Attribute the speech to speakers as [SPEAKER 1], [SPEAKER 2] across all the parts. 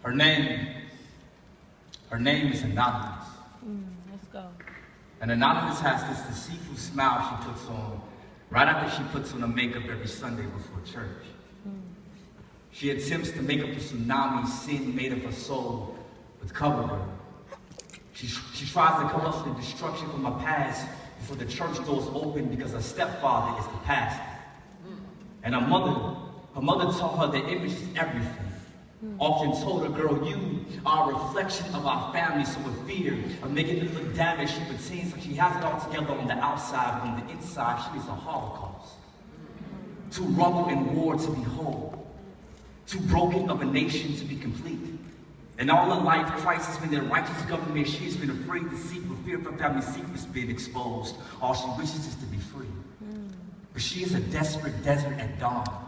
[SPEAKER 1] Her name is Anonymous.
[SPEAKER 2] Let's go.
[SPEAKER 1] And Anonymous has this deceitful smile she puts on right after she puts on her makeup every Sunday before church. She attempts to make up the tsunami sin made of her soul with cover girl. She tries to cover up the destruction from her past before the church doors open because her stepfather is the pastor. And her mother taught her that image is everything. Often told her, girl, you are a reflection of our family, so with fear of making it look damaged, she pretends like she has it all together on the outside, but on the inside, she is a Holocaust. Too rubble and war to be whole. Too broken of a nation to be complete. And all her life, Christ has been their righteous government. She has been afraid to seek for fear of her family secrets being exposed. All she wishes is to be free. But she is a desperate desert at dawn.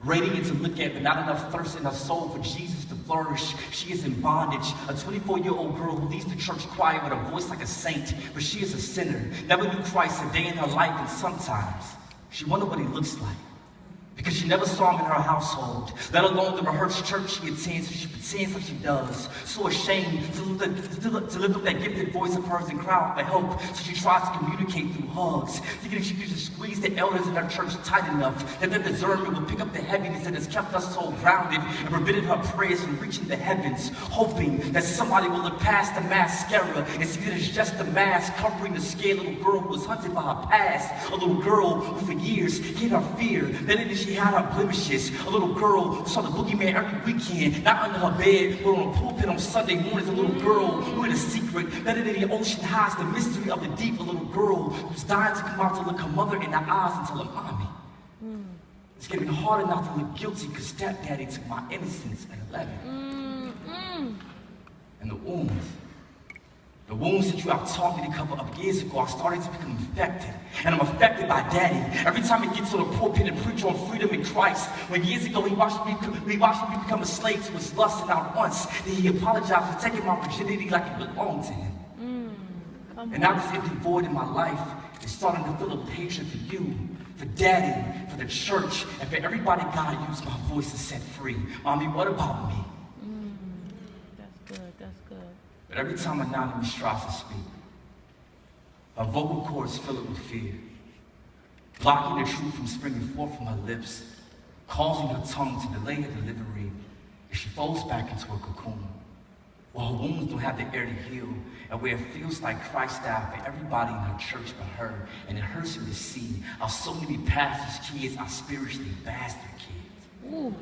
[SPEAKER 1] Radiant to look at, but not enough thirst in her soul for Jesus to flourish. She is in bondage, a 24-year-old girl who leads the church choir with a voice like a saint, but she is a sinner, never knew Christ a day in her life, and sometimes she wondered what he looks like. Because she never saw him in her household, let alone the rehearsed church she attends, so she pretends like she does. So ashamed to lift up that gifted voice of hers and cry out for help, so she tries to communicate through hugs, thinking that she could just squeeze the elders in her church tight enough that their discernment will pick up the heaviness that has kept us so grounded and prevented her prayers from reaching the heavens, hoping that somebody will look past the mascara and see that it's just a mask covering the scared little girl who was hunted by her past, a little girl who for years hid her fear, that it is she had her blemishes, a little girl who saw the boogeyman every weekend, not under her bed, but on a pulpit on Sunday mornings, a little girl who had a secret, better than the ocean hides the mystery of the deep, a little girl who's dying to come out to look her mother in the eyes and tell her, Mommy, it's getting harder not to look guilty because stepdaddy took my innocence at 11. And the wounds that you have taught me to cover up years ago, I started to become infected. And I'm affected by Daddy. Every time he gets on the pulpit and preach on freedom in Christ, when years ago he watched me become a slave to his lust, and not once did he apologize for taking my virginity like it belonged to him. And now this empty void in my life is starting to feel a patient for you, for Daddy, for the church, and for everybody God used my voice to set free. Mommy, what about me?
[SPEAKER 2] That's good.
[SPEAKER 1] But every time Anonymous tries to speak, her vocal cords fill it with fear, blocking the truth from springing forth from her lips, causing her tongue to delay her delivery as she folds back into a cocoon. While her wounds don't have the air to heal, and where it feels like Christ died for everybody in her church but her, and it hurts her to see how so many pastors' kids are spiritually bastard kids.
[SPEAKER 2] Ooh,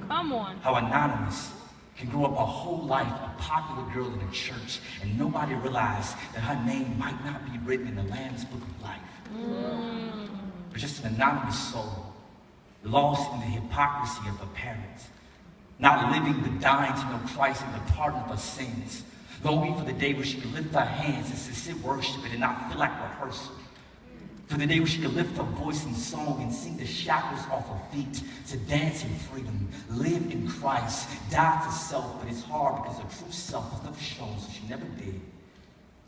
[SPEAKER 2] come on.
[SPEAKER 1] How Anonymous can grow up a whole life a popular girl in the church and nobody realize that her name might not be written in the Lamb's Book of Life. But just an anonymous soul, lost in the hypocrisy of her parents, not living but dying to know Christ and the pardon of her sins, longing for the day where she could lift her hands and sit worship and not feel like rehearsal. For the day where she could lift her voice in song and sing the shackles off her feet, to dance in freedom, live in Christ, die to self, but it's hard because her true self was never shown, so she never did.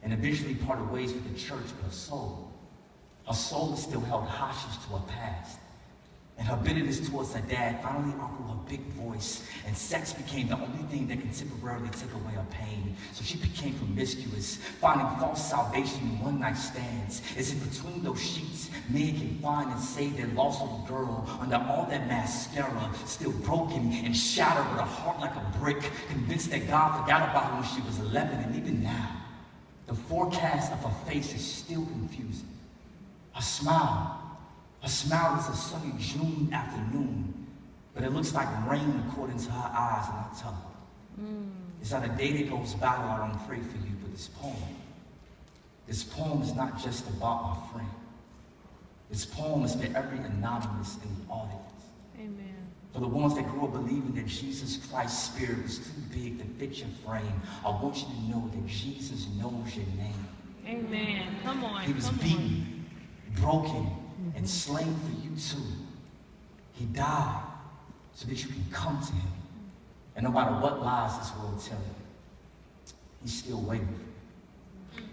[SPEAKER 1] And eventually parted ways with the church, but her soul is still held hostage to her past. And her bitterness towards her dad finally outgrew her big voice, and sex became the only thing that can temporarily take away her pain. So she became promiscuous, finding false salvation in one-night stands, as if between those sheets, men can find and save their lost little girl under all that mascara, still broken and shattered with a heart like a brick, convinced that God forgot about her when she was 11, and even now, the forecast of her face is still confusing. Her smile is a sunny June afternoon, but it looks like rain according to her eyes and her tongue. It's not a day that goes by where I don't pray for you, but this poem is not just about my friend. This poem is for every anonymous in the audience.
[SPEAKER 2] Amen.
[SPEAKER 1] For the ones that grew up believing that Jesus Christ's spirit was too big to fit your frame, I want you to know that Jesus knows your name.
[SPEAKER 2] Amen. Come on.
[SPEAKER 1] He was beaten, broken, and slain for you too. He died so that you can come to him. And no matter what lies this world tell you, he's still waiting for you.